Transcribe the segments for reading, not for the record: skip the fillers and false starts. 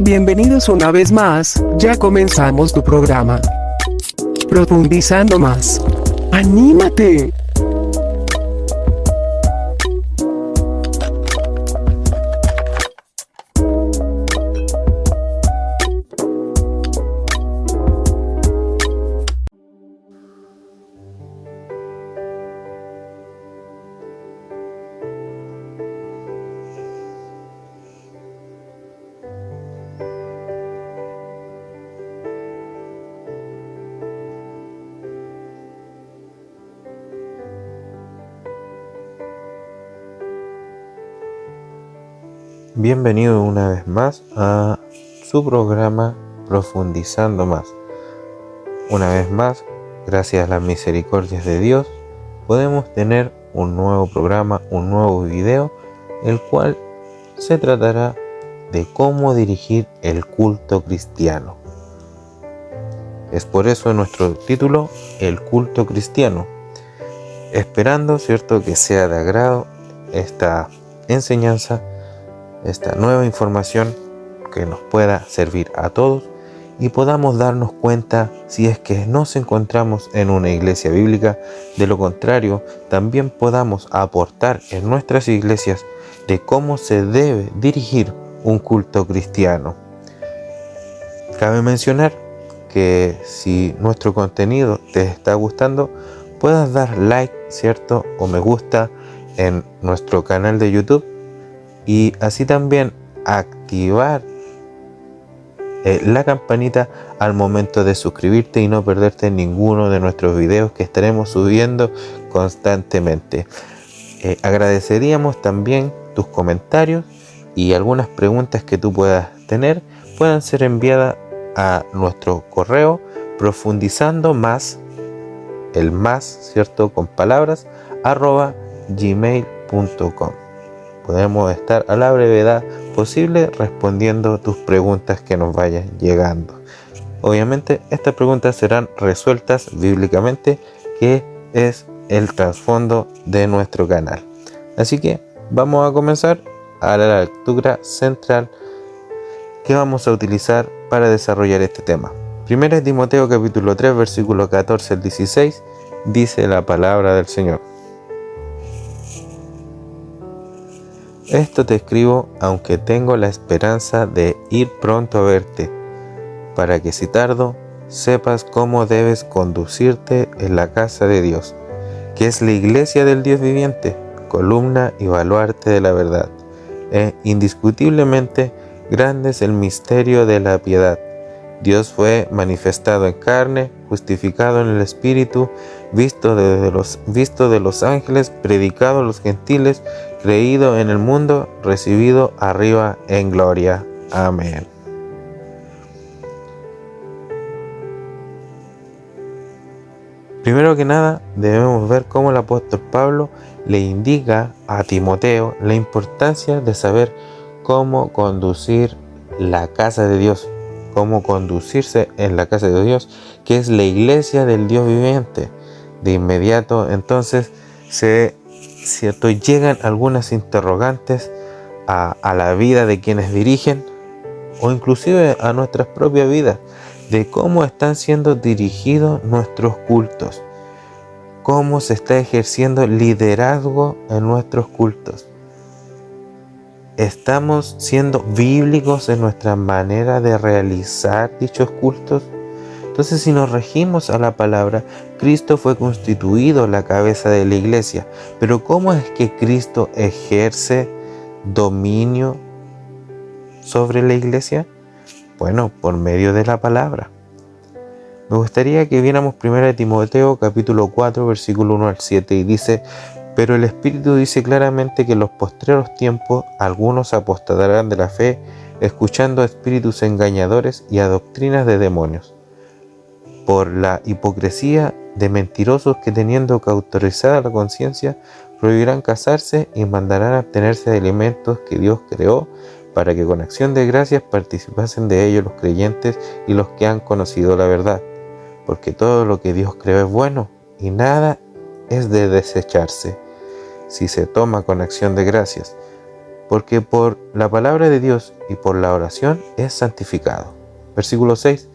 Bienvenidos una vez más, ya comenzamos tu programa. Profundizando más. ¡Anímate! Bienvenido una vez más a su programa Profundizando Más. Una vez más, gracias a las misericordias de Dios, podemos tener un nuevo programa, un nuevo video, el cual se tratará de cómo dirigir el culto cristiano. Es por eso nuestro título, el culto cristiano. Esperando, ¿cierto?, que sea de agrado esta enseñanza, esta nueva información que nos pueda servir a todos y podamos darnos cuenta si es que nos encontramos en una iglesia bíblica. De lo contrario, también podamos aportar en nuestras iglesias de cómo se debe dirigir un culto cristiano. Cabe mencionar que si nuestro contenido te está gustando, puedas dar like, ¿cierto?, o me gusta en nuestro canal de YouTube. Y así también activar la campanita al momento de suscribirte y no perderte ninguno de nuestros videos que estaremos subiendo constantemente. Agradeceríamos también tus comentarios y algunas preguntas que tú puedas tener puedan ser enviadas a nuestro correo profundizando más, el más, ¿cierto?, con palabras, @gmail.com. Podemos estar a la brevedad posible respondiendo tus preguntas que nos vayan llegando. Obviamente estas preguntas serán resueltas bíblicamente, que es el trasfondo de nuestro canal. Así que vamos a comenzar a la lectura central que vamos a utilizar para desarrollar este tema. 1 Timoteo capítulo 3 versículo 14 al 16 dice la palabra del Señor. Esto te escribo aunque tengo la esperanza de ir pronto a verte, para que si tardo, sepas cómo debes conducirte en la casa de Dios, que es la iglesia del Dios viviente, columna y baluarte de la verdad. Indiscutiblemente grande es el misterio de la piedad. Dios fue manifestado en carne, justificado en el Espíritu, visto de los ángeles, predicado a los gentiles, creído en el mundo, recibido arriba en gloria. Amén. Primero que nada, debemos ver cómo el apóstol Pablo le indica a Timoteo la importancia de saber cómo conducir la casa de Dios, cómo conducirse en la casa de Dios, que es la iglesia del Dios viviente. De inmediato, entonces, llegan algunas interrogantes a la vida de quienes dirigen, o inclusive a nuestras propias vidas, de cómo están siendo dirigidos nuestros cultos, cómo se está ejerciendo liderazgo en nuestros cultos. ¿Estamos siendo bíblicos en nuestra manera de realizar dichos cultos? Entonces, si nos regimos a la palabra, Cristo fue constituido la cabeza de la iglesia. Pero ¿cómo es que Cristo ejerce dominio sobre la iglesia? Bueno, por medio de la palabra. Me gustaría que viéramos 1 Timoteo capítulo 4 versículo 1 al 7 y dice: pero el Espíritu dice claramente que en los postreros tiempos algunos apostatarán de la fe, escuchando a espíritus engañadores y a doctrinas de demonios, por la hipocresía de mentirosos que, teniendo cauterizada la conciencia, prohibirán casarse y mandarán abstenerse de alimentos que Dios creó, para que con acción de gracias participasen de ellos los creyentes y los que han conocido la verdad. Porque todo lo que Dios creó es bueno, y nada es de desecharse, si se toma con acción de gracias, porque por la palabra de Dios y por la oración es santificado. Versículo 6.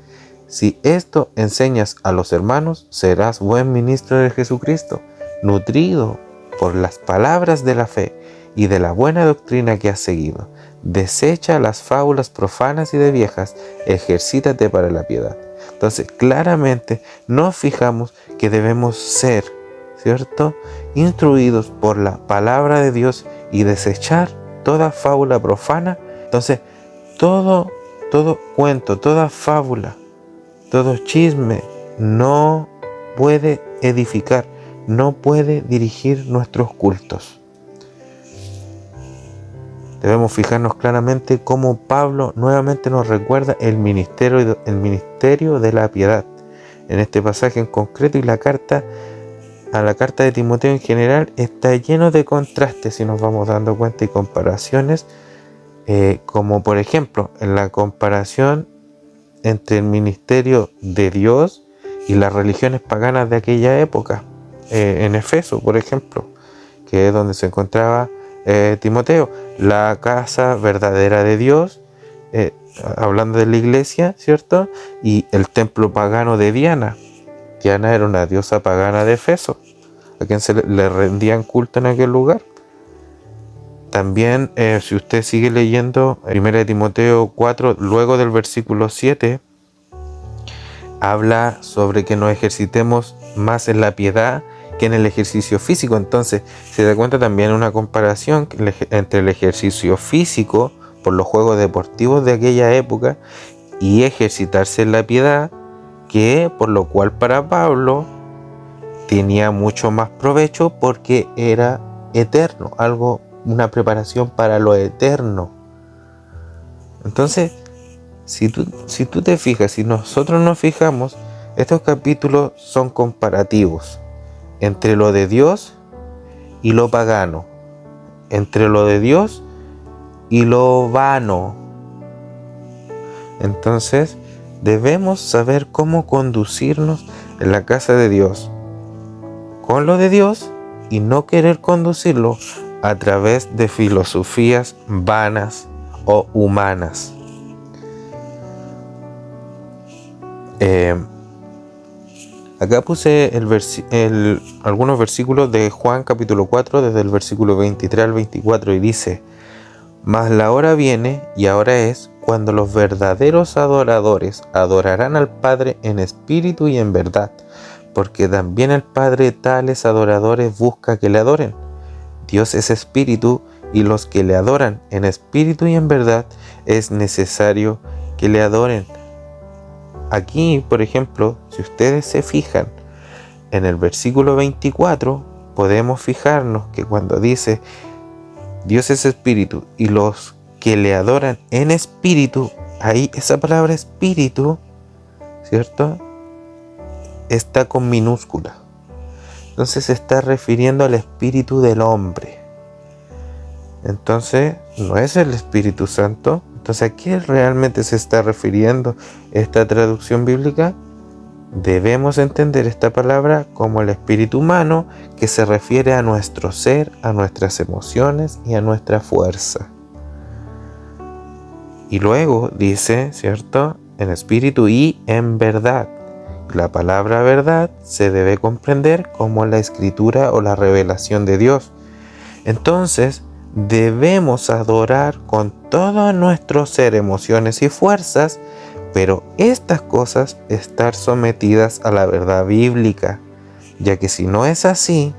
Si esto enseñas a los hermanos, serás buen ministro de Jesucristo, nutrido por las palabras de la fe y de la buena doctrina que has seguido. Desecha las fábulas profanas y de viejas, ejercítate para la piedad. Entonces, claramente nos fijamos que debemos ser, ¿cierto?, instruidos por la palabra de Dios y desechar toda fábula profana. Entonces, todo cuento, toda fábula, todo chisme no puede edificar, no puede dirigir nuestros cultos. Debemos fijarnos claramente cómo Pablo nuevamente nos recuerda el ministerio de la piedad en este pasaje en concreto, y la carta de Timoteo en general está lleno de contrastes, si nos vamos dando cuenta, y comparaciones, como por ejemplo en la comparación entre el ministerio de Dios y las religiones paganas de aquella época, en Efeso, por ejemplo, que es donde se encontraba Timoteo, la casa verdadera de Dios, hablando de la iglesia, ¿cierto? Y el templo pagano de Diana. Diana era una diosa pagana de Efeso, a quien se le rendían culto en aquel lugar. También, si usted sigue leyendo 1 Timoteo 4, luego del versículo 7, habla sobre que nos ejercitemos más en la piedad que en el ejercicio físico. Entonces se da cuenta también una comparación entre el ejercicio físico por los juegos deportivos de aquella época y ejercitarse en la piedad, que por lo cual para Pablo tenía mucho más provecho porque era eterno, una preparación para lo eterno. Entonces, si tú te fijas, si nosotros nos fijamos, estos capítulos son comparativos entre lo de Dios y lo pagano, entre lo de Dios y lo vano. Entonces, debemos saber cómo conducirnos en la casa de Dios, con lo de Dios, y no querer conducirlo a través de filosofías vanas o humanas. Acá puse algunos versículos de Juan capítulo 4, desde el versículo 23 al 24, y dice: Mas la hora viene, y ahora es, cuando los verdaderos adoradores adorarán al Padre en espíritu y en verdad, porque también el Padre tales adoradores busca que le adoren. Dios es espíritu, y los que le adoran en espíritu y en verdad es necesario que le adoren. Aquí, por ejemplo, si ustedes se fijan en el versículo 24, podemos fijarnos que cuando dice Dios es espíritu y los que le adoran en espíritu, ahí esa palabra espíritu, ¿cierto?, está con minúscula. Entonces se está refiriendo al espíritu del hombre. Entonces no es el Espíritu Santo. Entonces, ¿a qué realmente se está refiriendo esta traducción bíblica? Debemos entender esta palabra como el espíritu humano, que se refiere a nuestro ser, a nuestras emociones y a nuestra fuerza. Y luego dice, ¿cierto?, en espíritu y en verdad. La palabra verdad se debe comprender como la escritura o la revelación de Dios. Entonces, debemos adorar con todo nuestro ser, emociones y fuerzas, pero estas cosas estar sometidas a la verdad bíblica, ya que si no es así,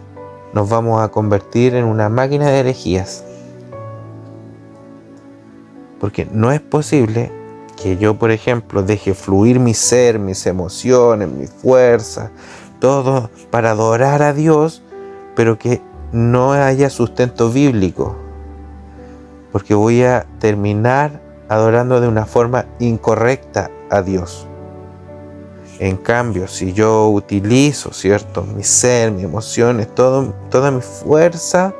nos vamos a convertir en una máquina de herejías. Porque no es posible que yo, por ejemplo, deje fluir mi ser, mis emociones, mi fuerza, todo para adorar a Dios, pero que no haya sustento bíblico, porque voy a terminar adorando de una forma incorrecta a Dios. En cambio, si yo utilizo, ¿cierto?, mi ser, mis emociones, toda mi fuerza,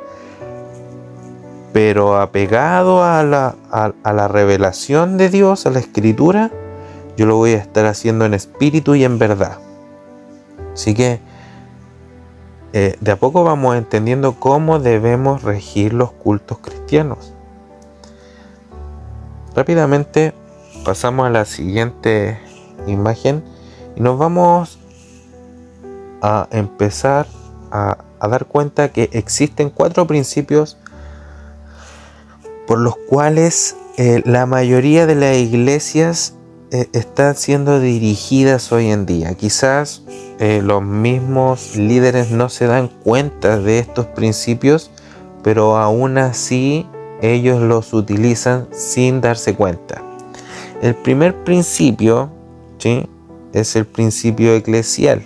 pero apegado a la revelación de Dios, a la escritura, yo lo voy a estar haciendo en espíritu y en verdad. Así que de a poco vamos entendiendo cómo debemos regir los cultos cristianos. Rápidamente pasamos a la siguiente imagen y nos vamos a empezar a dar cuenta que existen 4 principios por los cuales la mayoría de las iglesias están siendo dirigidas hoy en día. Quizás los mismos líderes no se dan cuenta de estos principios, pero aún así ellos los utilizan sin darse cuenta. El primer principio, ¿sí?, es el principio eclesial,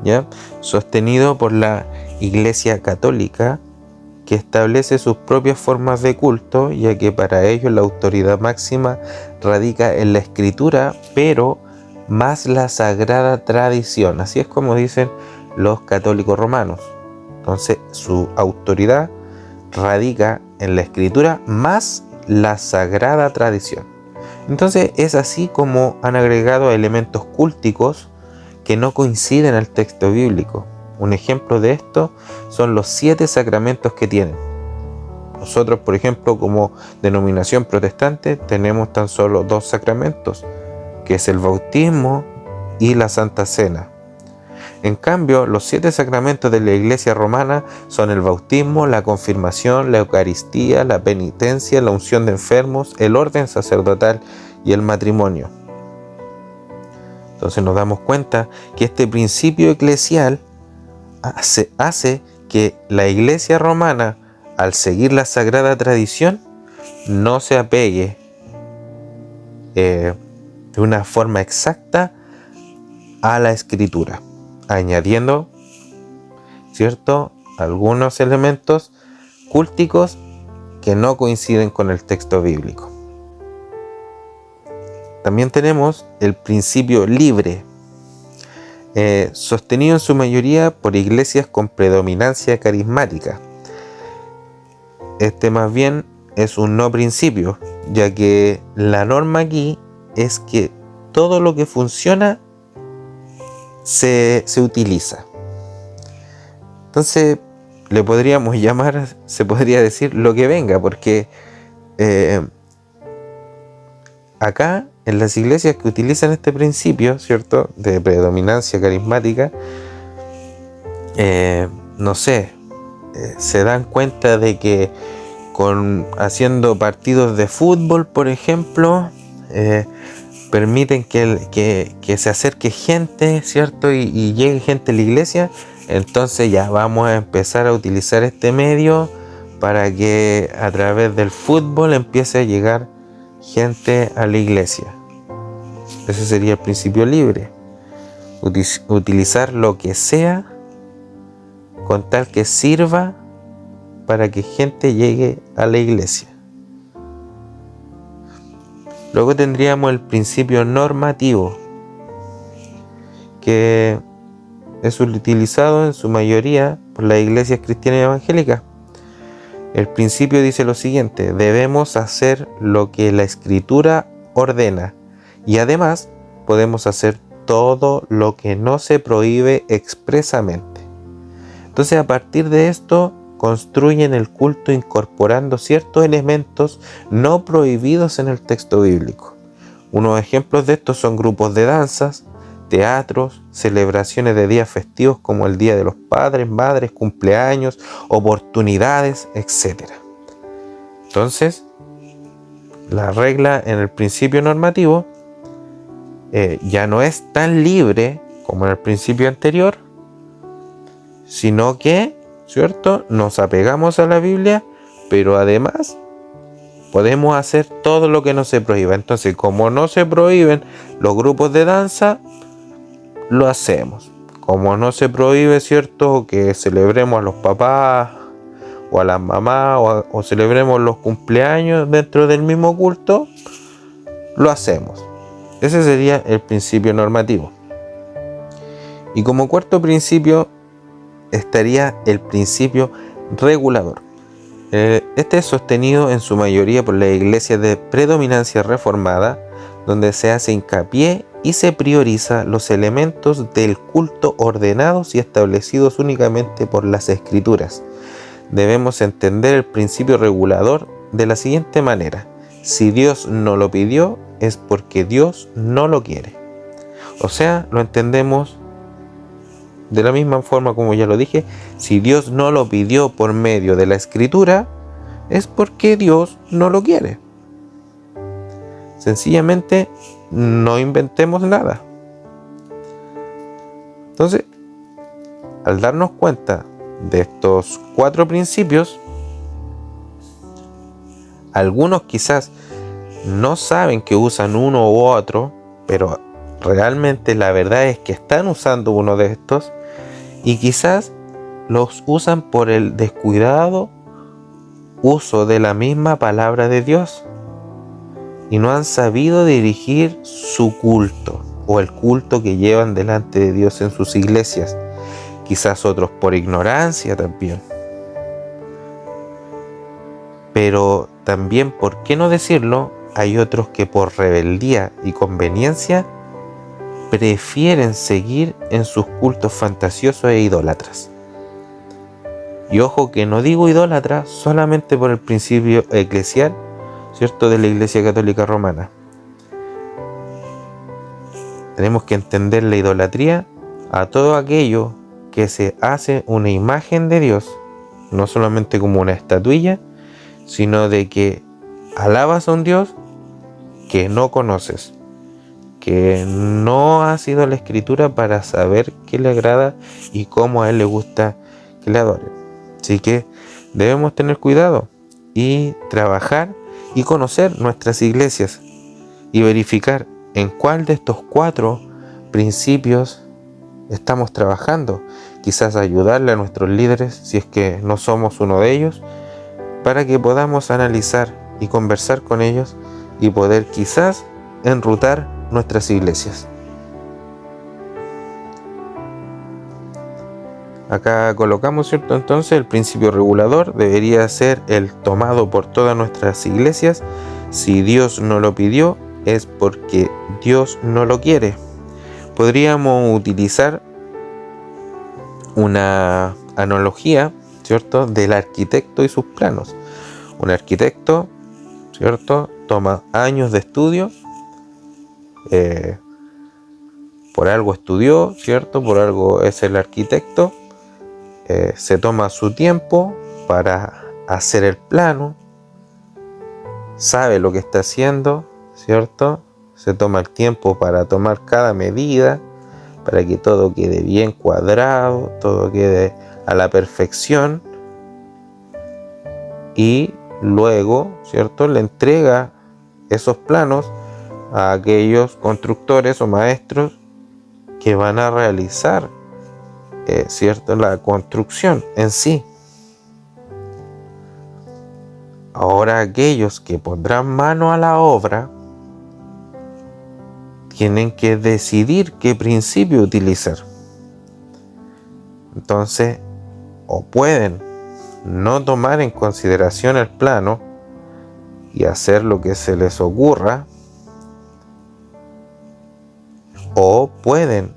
¿ya?, sostenido por la Iglesia Católica, que establece sus propias formas de culto, ya que para ellos la autoridad máxima radica en la Escritura, pero más la sagrada tradición. Así es como dicen los católicos romanos. Entonces, su autoridad radica en la Escritura más la sagrada tradición. Entonces, es así como han agregado elementos cúlticos que no coinciden al texto bíblico. Un ejemplo de esto son los 7 sacramentos que tienen. Nosotros, por ejemplo, como denominación protestante, tenemos tan solo 2 sacramentos, que es el bautismo y la Santa Cena. En cambio, los 7 sacramentos de la Iglesia romana son el bautismo, la confirmación, la Eucaristía, la penitencia, la unción de enfermos, el orden sacerdotal y el matrimonio. Entonces nos damos cuenta que este principio eclesial hace que la Iglesia romana, al seguir la sagrada tradición, no se apegue de una forma exacta a la Escritura, añadiendo, ¿cierto?, algunos elementos cúlticos que no coinciden con el texto bíblico. También tenemos el principio libre, sostenido en su mayoría por iglesias con predominancia carismática. Este más bien es un no principio, ya que la norma aquí es que todo lo que funciona se utiliza. Entonces le podríamos llamar, se podría decir, lo que venga, porque acá en las iglesias que utilizan este principio, ¿cierto?, de predominancia carismática, se dan cuenta de que haciendo partidos de fútbol, por ejemplo, permiten que se acerque gente, ¿cierto?, y llegue gente a la iglesia. Entonces ya vamos a empezar a utilizar este medio para que a través del fútbol empiece a llegar gente a la iglesia. Ese sería el principio libre. Utilizar lo que sea con tal que sirva para que gente llegue a la iglesia. Luego tendríamos el principio normativo, que es utilizado en su mayoría por las iglesias cristianas y evangélicas. El principio dice lo siguiente: debemos hacer lo que la Escritura ordena, y además podemos hacer todo lo que no se prohíbe expresamente. Entonces, a partir de esto, construyen el culto incorporando ciertos elementos no prohibidos en el texto bíblico. Unos ejemplos de estos son grupos de danzas, teatros, celebraciones de días festivos como el Día de los Padres, Madres, cumpleaños, oportunidades, etc. Entonces, la regla en el principio normativo ya no es tan libre como en el principio anterior, sino que, ¿cierto?, nos apegamos a la Biblia, pero además podemos hacer todo lo que no se prohíba. Entonces, como no se prohíben los grupos de danza, lo hacemos. Como no se prohíbe, ¿cierto?, que celebremos a los papás o a las mamás o celebremos los cumpleaños dentro del mismo culto, lo hacemos. Ese sería el principio normativo. Y como cuarto principio estaría el principio regulador. Este es sostenido en su mayoría por las iglesias de predominancia reformada, donde se hace hincapié y se prioriza los elementos del culto ordenados y establecidos únicamente por las Escrituras. Debemos entender el principio regulador de la siguiente manera: si Dios no lo pidió, es porque Dios no lo quiere. O sea, lo entendemos de la misma forma como ya lo dije. Si Dios no lo pidió por medio de la Escritura, es porque Dios no lo quiere. Sencillamente, no inventemos nada. Entonces, al darnos cuenta de estos 4 principios, algunos quizás no saben que usan uno u otro, pero realmente la verdad es que están usando uno de estos y quizás los usan por el descuidado uso de la misma palabra de Dios y no han sabido dirigir su culto o el culto que llevan delante de Dios en sus iglesias. Quizás otros por ignorancia también. Pero también, ¿por qué no decirlo? Hay otros que por rebeldía y conveniencia prefieren seguir en sus cultos fantasiosos e idólatras. Y ojo que no digo idólatra solamente por el principio eclesial, ¿cierto?, de la Iglesia Católica Romana. Tenemos que entender la idolatría a todo aquello que se hace una imagen de Dios, no solamente como una estatuilla, sino de que alabas a un Dios que no conoces, que no has ido a la Escritura para saber qué le agrada y cómo a Él le gusta que le adoren. Así que debemos tener cuidado y trabajar y conocer nuestras iglesias y verificar en cuál de estos 4 principios estamos trabajando. Quizás ayudarle a nuestros líderes, si es que no somos uno de ellos, para que podamos analizar y conversar con ellos y poder quizás enrutar nuestras iglesias. Acá colocamos, ¿cierto? Entonces el principio regulador debería ser el tomado por todas nuestras iglesias. Si Dios no lo pidió, es porque Dios no lo quiere. Podríamos utilizar una analogía, ¿cierto?, del arquitecto y sus planos. Un arquitecto, ¿cierto?, toma años de estudio, por algo estudió, ¿cierto?, por algo es el arquitecto. Se toma su tiempo para hacer el plano, sabe lo que está haciendo, ¿cierto? Se toma el tiempo para tomar cada medida, para que todo quede bien cuadrado, todo quede a la perfección, y luego, ¿cierto?, le entrega esos planos a aquellos constructores o maestros que van a realizar ¿cierto?, la construcción en sí. Ahora aquellos que pondrán mano a la obra tienen que decidir qué principio utilizar. Entonces, o pueden no tomar en consideración el plano y hacer lo que se les ocurra, o pueden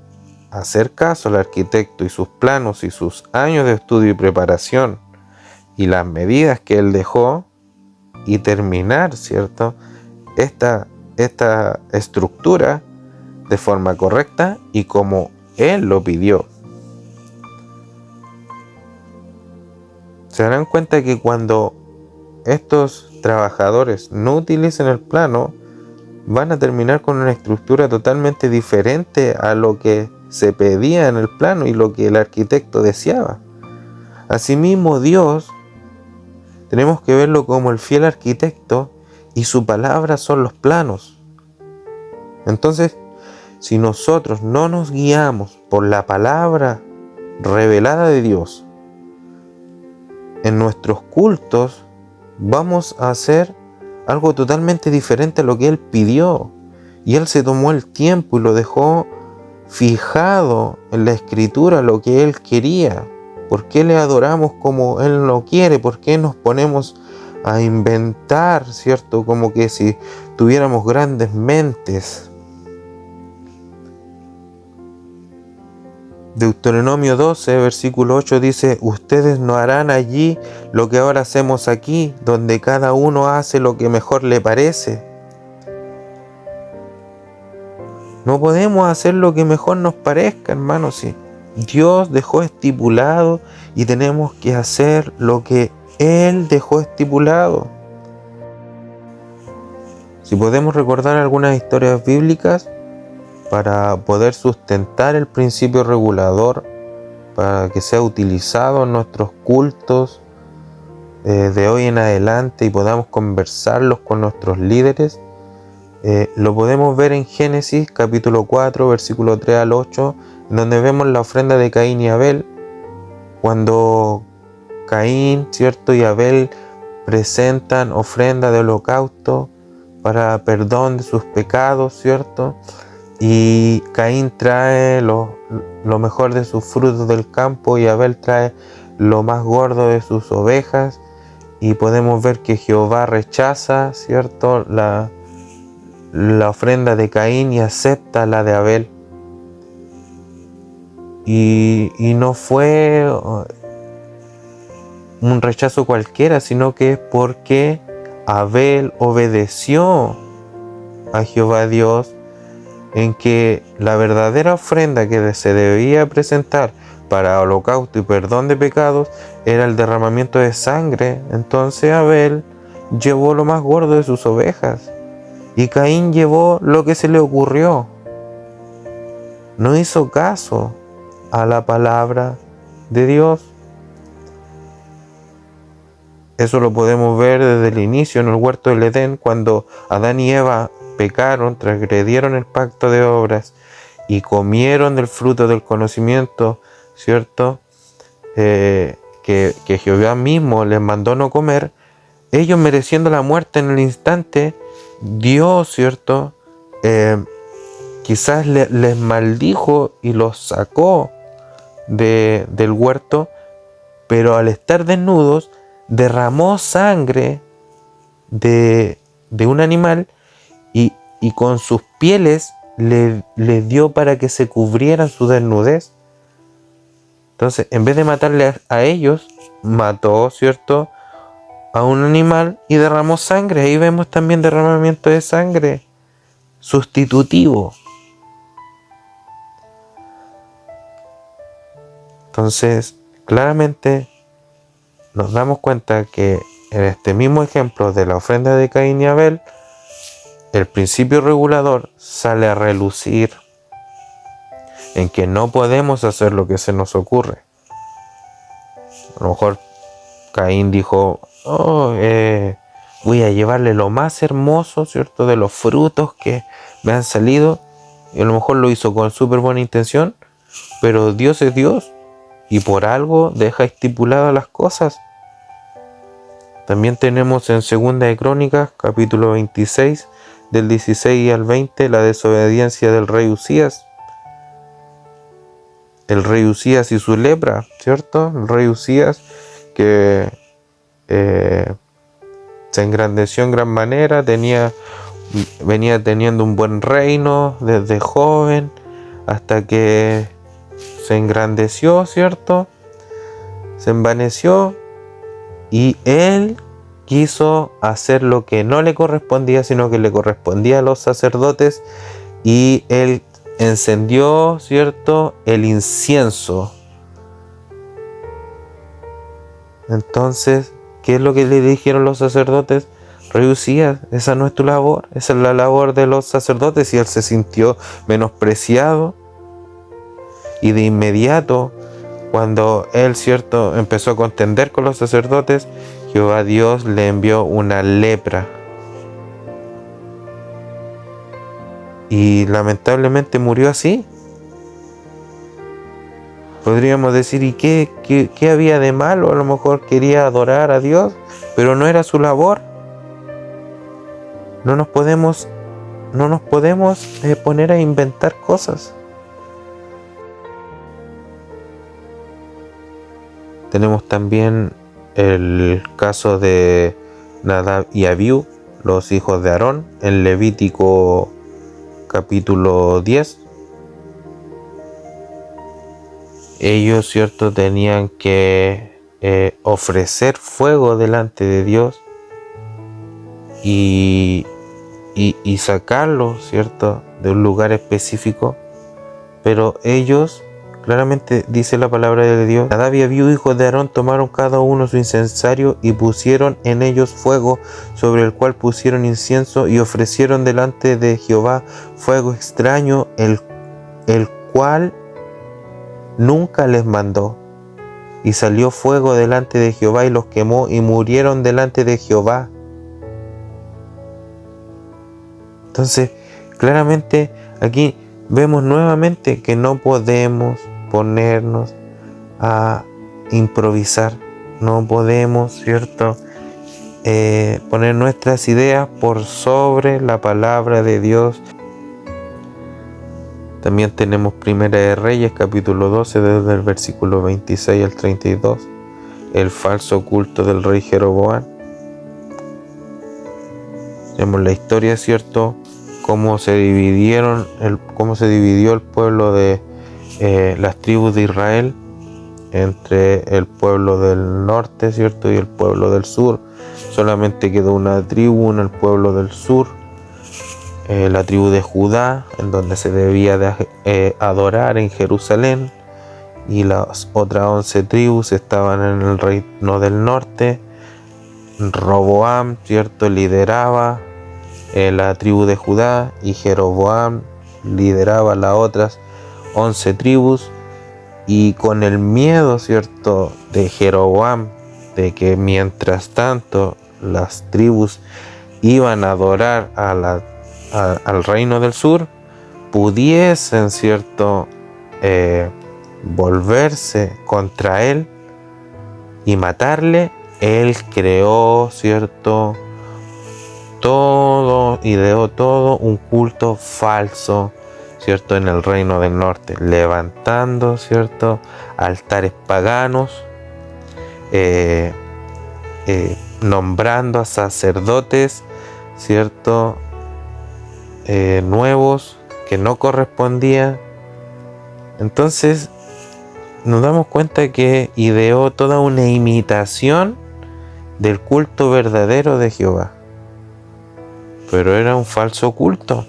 hacer caso al arquitecto y sus planos y sus años de estudio y preparación y las medidas que él dejó y terminar, ¿cierto?, esta estructura de forma correcta y como él lo pidió. Se darán cuenta que cuando estos trabajadores no utilicen el plano, van a terminar con una estructura totalmente diferente a lo que se pedía en el plano y lo que el arquitecto deseaba. Asimismo, Dios tenemos que verlo como el fiel arquitecto y su palabra son los planos. Entonces, si nosotros no nos guiamos por la palabra revelada de Dios en nuestros cultos, vamos a hacer algo totalmente diferente a lo que Él pidió. Y Él se tomó el tiempo y lo dejó fijado en la Escritura lo que Él quería. ¿Por qué le adoramos como Él lo quiere? ¿Por qué nos ponemos a inventar, ¿cierto?, como que si tuviéramos grandes mentes? Deuteronomio 12, versículo 8 dice: ustedes no harán allí lo que ahora hacemos aquí, donde cada uno hace lo que mejor le parece. No podemos hacer lo que mejor nos parezca, hermanos. Sí. Dios dejó estipulado y tenemos que hacer lo que Él dejó estipulado. Si podemos recordar algunas historias bíblicas para poder sustentar el principio regulador, para que sea utilizado en nuestros cultos de hoy en adelante y podamos conversarlos con nuestros líderes, lo podemos ver en Génesis capítulo 4, versículo 3 al 8, donde vemos la ofrenda de Caín y Abel, cuando Caín, ¿cierto?, y Abel presentan ofrenda de holocausto para perdón de sus pecados, ¿cierto? Y Caín trae lo mejor de sus frutos del campo y Abel trae lo más gordo de sus ovejas, y podemos ver que Jehová rechaza, ¿cierto?, la ofrenda de Caín y acepta la de Abel. Y no fue un rechazo cualquiera, sino que es porque Abel obedeció a Jehová Dios, en que la verdadera ofrenda que se debía presentar para holocausto y perdón de pecados era el derramamiento de sangre. Entonces Abel llevó lo más gordo de sus ovejas y Caín llevó lo que se le ocurrió. No hizo caso a la palabra de Dios. Eso lo podemos ver desde el inicio en el huerto del Edén, cuando Adán y Eva pecaron, transgredieron el pacto de obras y comieron del fruto del conocimiento, ¿cierto? Que Jehová mismo les mandó no comer. Ellos, mereciendo la muerte en el instante, Dios, ¿cierto?, quizás les maldijo y los sacó del huerto, pero al estar desnudos derramó sangre de un animal y con sus pieles les dio para que se cubrieran su desnudez. Entonces, en vez de matarle a ellos, mató, ¿cierto?, a un animal y derramó sangre. Ahí vemos también derramamiento de sangre sustitutivo. Entonces, claramente nos damos cuenta que en este mismo ejemplo de la ofrenda de Caín y Abel, el principio regulador sale a relucir en que no podemos hacer lo que se nos ocurre. A lo mejor Caín dijo: voy a llevarle lo más hermoso, ¿cierto?, de los frutos que me han salido. Y a lo mejor lo hizo con súper buena intención, pero Dios es Dios y por algo deja estipuladas las cosas. También tenemos en Segunda de Crónicas, capítulo 26, del 16 al 20, la desobediencia del rey Usías. El rey Usías y su lepra, ¿cierto? El rey Usías que se engrandeció en gran manera, venía teniendo un buen reino desde joven, hasta que se engrandeció, ¿cierto? Se envaneció y él quiso hacer lo que no le correspondía, sino que le correspondía a los sacerdotes, y él encendió, ¿cierto?, el incienso. Entonces, ¿qué es lo que le dijeron los sacerdotes? Rey Usías, esa no es tu labor, esa es la labor de los sacerdotes. Y él se sintió menospreciado, y de inmediato, cuando él, ¿cierto?, empezó a contender con los sacerdotes, Jehová Dios le envió una lepra. Y lamentablemente murió así. Podríamos decir, ¿y qué había de malo? A lo mejor quería adorar a Dios, pero no era su labor. No nos podemos poner a inventar cosas. Tenemos también el caso de Nadab y Abiú, los hijos de Aarón, en Levítico capítulo 10. ellos, ¿cierto?, tenían que ofrecer fuego delante de Dios y sacarlo, ¿cierto?, de un lugar específico. Pero ellos, claramente dice la palabra de Dios, Nadab y Abiú, hijos de Aarón, tomaron cada uno su incensario y pusieron en ellos fuego, sobre el cual pusieron incienso, y ofrecieron delante de Jehová fuego extraño, el cual nunca les mandó. Y salió fuego delante de Jehová y los quemó, y murieron delante de Jehová. Entonces, claramente aquí vemos nuevamente que no podemos ponernos a improvisar, no podemos, ¿cierto?, poner nuestras ideas por sobre la palabra de Dios. También tenemos Primera de Reyes, capítulo 12, desde el versículo 26 al 32, el falso culto del rey Jeroboam. Tenemos la historia, ¿cierto?, cómo se dividió el pueblo de las tribus de Israel entre el pueblo del norte, ¿cierto?, y el pueblo del sur. Solamente quedó una tribu en el pueblo del sur, la tribu de Judá, en donde se debía de adorar en Jerusalén, y las otras 11 tribus estaban en el reino del norte. Roboam, ¿cierto?, lideraba la tribu de Judá, y Jeroboam lideraba las otras 11 tribus. Y con el miedo, ¿cierto?, de Jeroboam, de que mientras tanto las tribus iban a adorar al reino del sur, pudiesen, ¿cierto?, volverse contra él y matarle, él creó, ¿cierto?, ideó todo un culto falso, ¿cierto?, en el reino del norte, levantando, ¿cierto?, altares paganos, nombrando a sacerdotes, ¿cierto?, nuevos que no correspondían. Entonces nos damos cuenta que ideó toda una imitación del culto verdadero de Jehová, pero era un falso culto.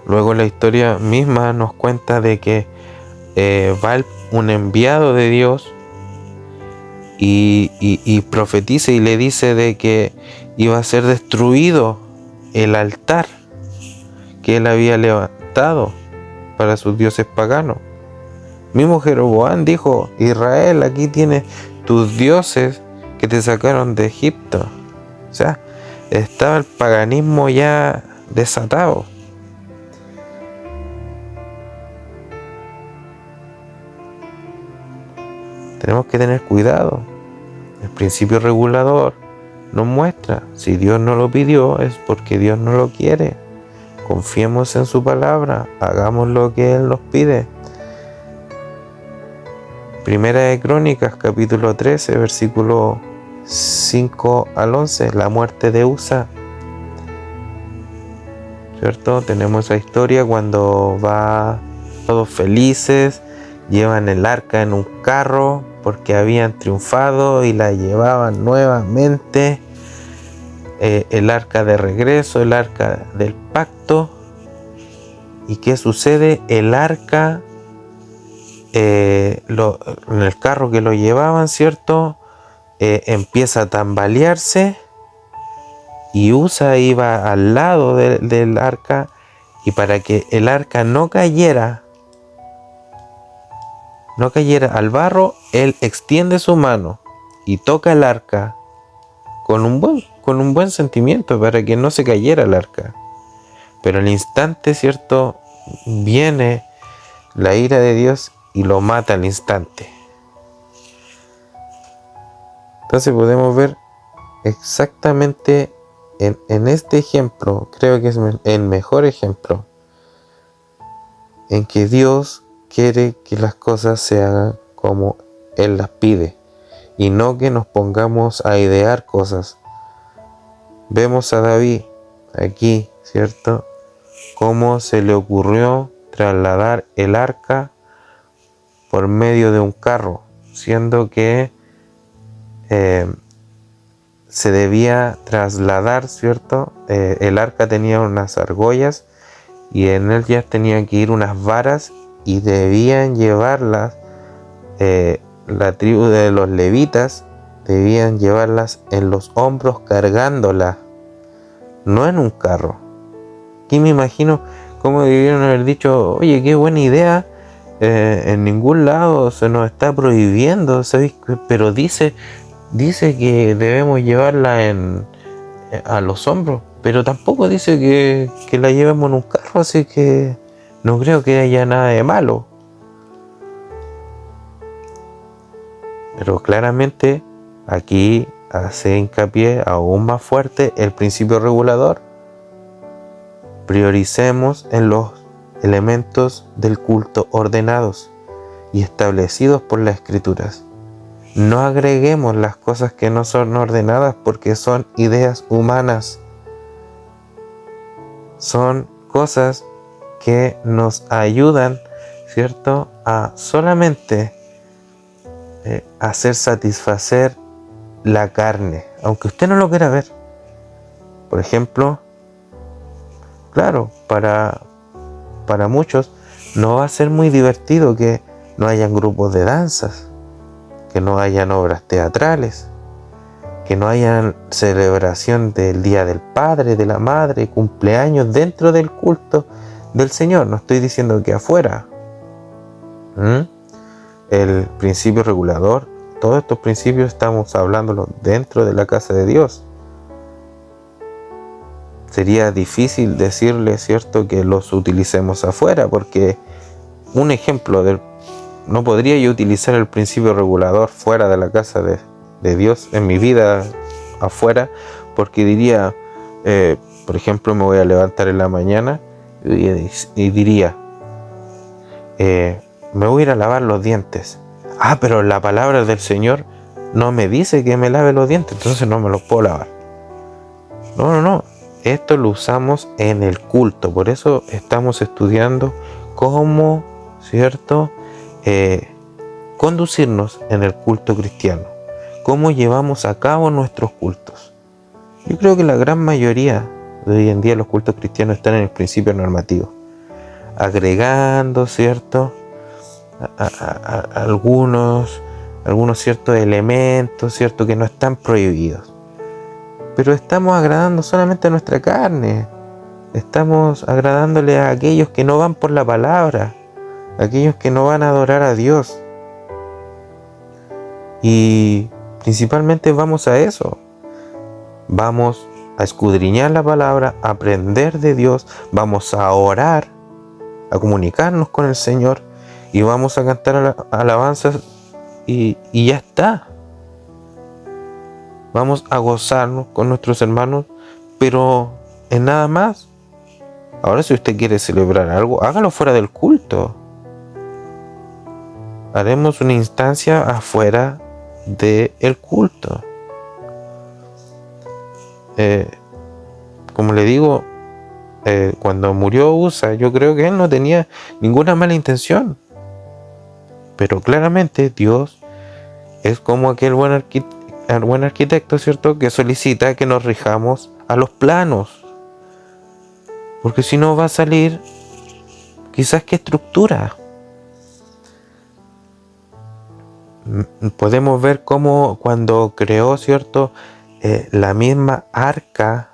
Luego la historia misma nos cuenta de que va un enviado de Dios y profetiza y le dice de que iba a ser destruido el altar que él había levantado para sus dioses paganos. Mismo Jeroboam dijo: Israel, aquí tienes tus dioses que te sacaron de Egipto. O sea, estaba el paganismo ya desatado. Tenemos que tener cuidado. El principio regulador nos muestra: si Dios no lo pidió, es porque Dios no lo quiere. Confiemos en su palabra, hagamos lo que Él nos pide. Primera de Crónicas, capítulo 13, versículo 5 al 11, la muerte de Usa. ¿Cierto? Tenemos esa historia cuando va todos felices, llevan el arca en un carro porque habían triunfado y la llevaban nuevamente, el arca de regreso, el arca del pacto. ¿Y qué sucede? El arca, en el carro que lo llevaban, ¿cierto?, empieza a tambalearse, y Usa iba al lado del arca, y para que el arca no cayera al barro, él extiende su mano y toca el arca con un buen sentimiento para que no se cayera el arca. Pero al instante, ¿cierto?, viene la ira de Dios y lo mata al instante. Entonces podemos ver exactamente en este ejemplo, creo que es el mejor ejemplo, en que Dios quiere que las cosas se hagan como Él las pide, y no que nos pongamos a idear cosas. Vemos a David aquí, ¿cierto?, cómo se le ocurrió trasladar el arca por medio de un carro, siendo que se debía trasladar, ¿cierto? El arca tenía unas argollas y en él ya tenían que ir unas varas y debían llevarlas, la tribu de los levitas debían llevarlas en los hombros cargándolas, no en un carro. Aquí me imagino cómo debieron haber dicho: oye, qué buena idea, en ningún lado se nos está prohibiendo, ¿sabéis? Pero dice que debemos llevarla a los hombros, pero tampoco dice que la llevemos en un carro, así que no creo que haya nada de malo. Pero claramente aquí hace hincapié aún más fuerte el principio regulador. Prioricemos en los elementos del culto ordenados y establecidos por las Escrituras. No agreguemos las cosas que no son ordenadas porque son ideas humanas. Son cosas que nos ayudan, ¿cierto?, a solamente hacer satisfacer la carne, aunque usted no lo quiera ver. Por ejemplo, claro, para muchos no va a ser muy divertido que no hayan grupos de danzas, que no hayan obras teatrales, que no hayan celebración del Día del Padre, de la Madre, cumpleaños dentro del culto del Señor. No estoy diciendo que afuera. El principio regulador, todos estos principios estamos hablándolos dentro de la casa de Dios. Sería difícil decirle, ¿cierto?, que los utilicemos afuera, porque un ejemplo no podría yo utilizar el principio regulador fuera de la casa de Dios en mi vida afuera, porque diría, por ejemplo, me voy a levantar en la mañana y diría, me voy a ir a lavar los dientes. Pero la palabra del Señor no me dice que me lave los dientes, entonces no me los puedo lavar. No. Esto lo usamos en el culto, por eso estamos estudiando cómo, ¿cierto?, conducirnos en el culto cristiano, cómo llevamos a cabo nuestros cultos. Yo creo que la gran mayoría de hoy en día los cultos cristianos están en el principio normativo, agregando, ¿cierto?, algunos ciertos elementos, ¿cierto?, que no están prohibidos. Pero estamos agradando solamente a nuestra carne. Estamos agradándole a aquellos que no van por la palabra, a aquellos que no van a adorar a Dios. Y principalmente vamos a eso. Vamos a escudriñar la palabra, a aprender de Dios, vamos a orar, a comunicarnos con el Señor y vamos a cantar alabanzas y ya está. Vamos a gozarnos con nuestros hermanos, pero en nada más. Ahora, si usted quiere celebrar algo, hágalo fuera del culto. Haremos una instancia afuera del culto. Como le digo, cuando murió Usa, yo creo que él no tenía ninguna mala intención. Pero claramente Dios es como aquel buen arquitecto, ¿cierto?, que solicita que nos rijamos a los planos, porque si no va a salir quizás qué estructura. Podemos ver cómo cuando creó, ¿cierto?, la misma arca,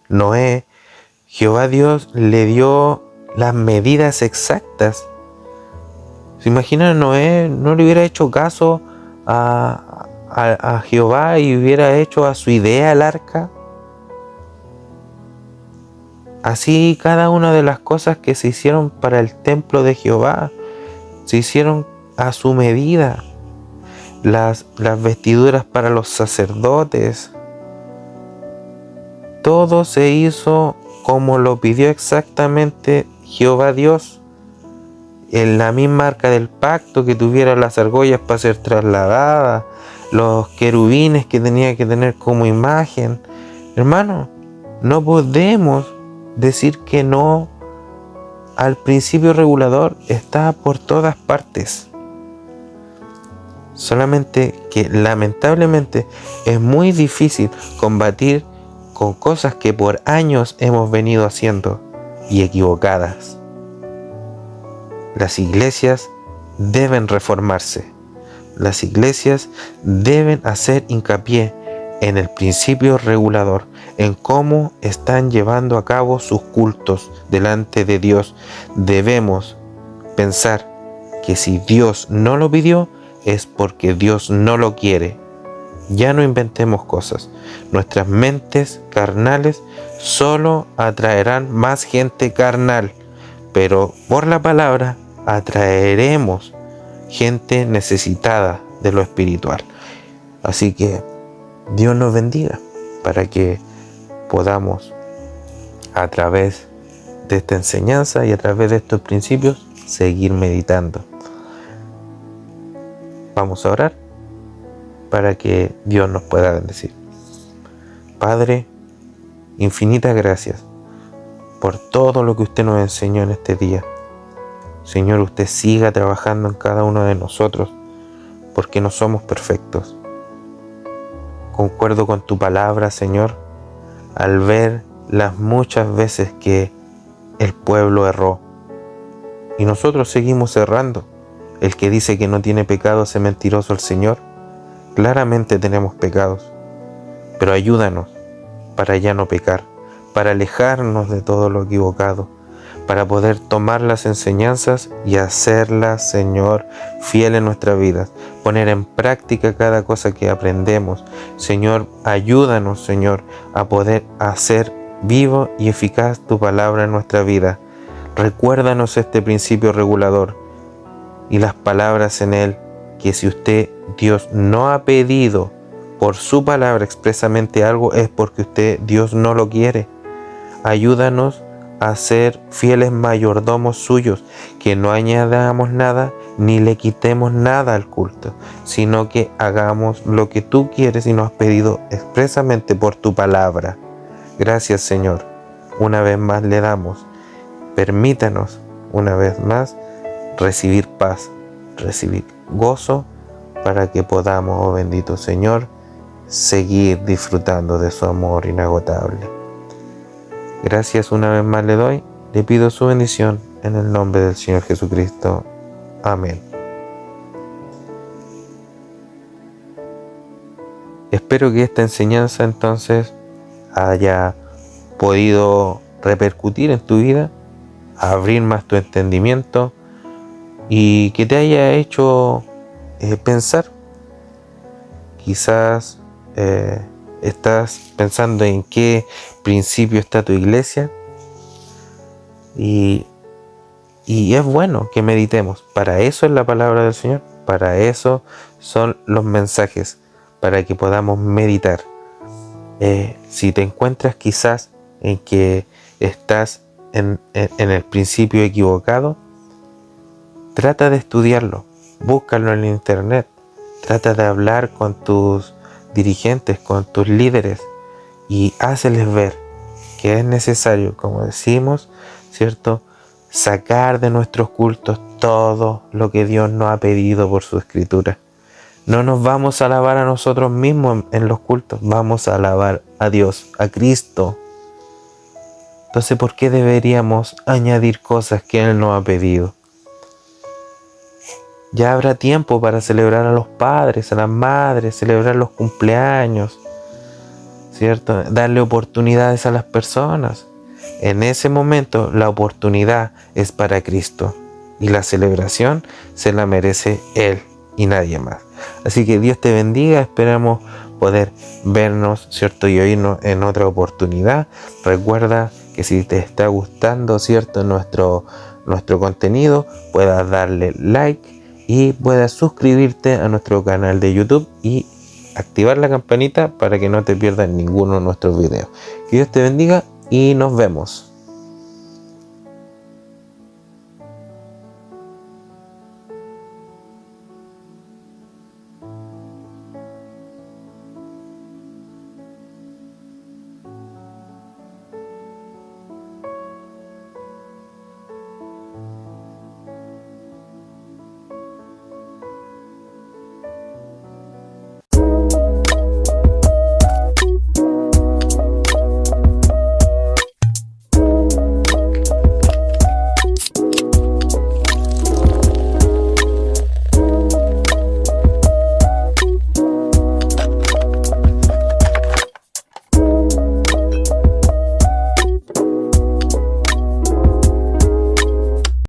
Noé, Jehová Dios le dio las medidas exactas. ¿Se imaginan? Noé no le hubiera hecho caso a Jehová y hubiera hecho a su idea el arca. Así cada una de las cosas que se hicieron para el templo de Jehová se hicieron a su medida. Las vestiduras para los sacerdotes, todo se hizo como lo pidió exactamente Jehová Dios. En la misma arca del pacto, que tuviera las argollas para ser trasladadas, los querubines que tenía que tener como imagen. Hermano, no podemos decir que no al principio regulador. Está por todas partes. Solamente que lamentablemente es muy difícil combatir con cosas que por años hemos venido haciendo y equivocadas. Las iglesias deben reformarse. Las iglesias deben hacer hincapié en el principio regulador, en cómo están llevando a cabo sus cultos delante de Dios. Debemos pensar que si Dios no lo pidió, es porque Dios no lo quiere. Ya no inventemos cosas. Nuestras mentes carnales solo atraerán más gente carnal, pero por la palabra atraeremos gente necesitada de lo espiritual. Así que Dios nos bendiga para que podamos, a través de esta enseñanza y a través de estos principios, seguir meditando. Vamos a orar para que Dios nos pueda bendecir. Padre, infinitas gracias por todo lo que usted nos enseñó en este día. Señor, usted siga trabajando en cada uno de nosotros, porque no somos perfectos. Concuerdo con tu palabra, Señor, al ver las muchas veces que el pueblo erró y nosotros seguimos errando. El que dice que no tiene pecado hace mentiroso al Señor. Claramente tenemos pecados, pero ayúdanos para ya no pecar, para alejarnos de todo lo equivocado, para poder tomar las enseñanzas y hacerlas, Señor, fiel en nuestras vidas, poner en práctica cada cosa que aprendemos. Señor, ayúdanos, Señor, a poder hacer vivo y eficaz tu palabra en nuestra vida. Recuérdanos este principio regulador y las palabras en él, que si usted, Dios, no ha pedido por su palabra expresamente algo, es porque usted, Dios, no lo quiere. Ayúdanos a ser fieles mayordomos suyos, que no añadamos nada ni le quitemos nada al culto, sino que hagamos lo que tú quieres y nos has pedido expresamente por tu palabra. Gracias, Señor. Una vez más le damos. Permítanos una vez más recibir paz, recibir gozo, para que podamos, oh bendito Señor, seguir disfrutando de su amor inagotable. Gracias una vez más le doy, le pido su bendición en el nombre del Señor Jesucristo. Amén. Espero que esta enseñanza entonces haya podido repercutir en tu vida, abrir más tu entendimiento y que te haya hecho pensar. Quizás estás pensando en qué principio está tu iglesia y es bueno que meditemos. Para eso es la palabra del Señor, para eso son los mensajes, para que podamos meditar. Si te encuentras quizás en que estás en el principio equivocado, trata de estudiarlo, búscalo en internet, trata de hablar con tus dirigentes, con tus líderes y háceles ver que es necesario, como decimos, ¿cierto?, sacar de nuestros cultos todo lo que Dios nos ha pedido por su escritura. No nos vamos a alabar a nosotros mismos en los cultos, vamos a alabar a Dios, a Cristo. Entonces, ¿por qué deberíamos añadir cosas que Él nos ha pedido? Ya habrá tiempo para celebrar a los padres, a las madres, celebrar los cumpleaños, ¿cierto? Darle oportunidades a las personas. En ese momento la oportunidad es para Cristo y la celebración se la merece Él y nadie más. Así que Dios te bendiga, esperamos poder vernos, ¿cierto?, y oírnos en otra oportunidad. Recuerda que si te está gustando, ¿cierto?, nuestro contenido, puedas darle like y puedas suscribirte a nuestro canal de YouTube y activar la campanita para que no te pierdas ninguno de nuestros videos. Que Dios te bendiga y nos vemos.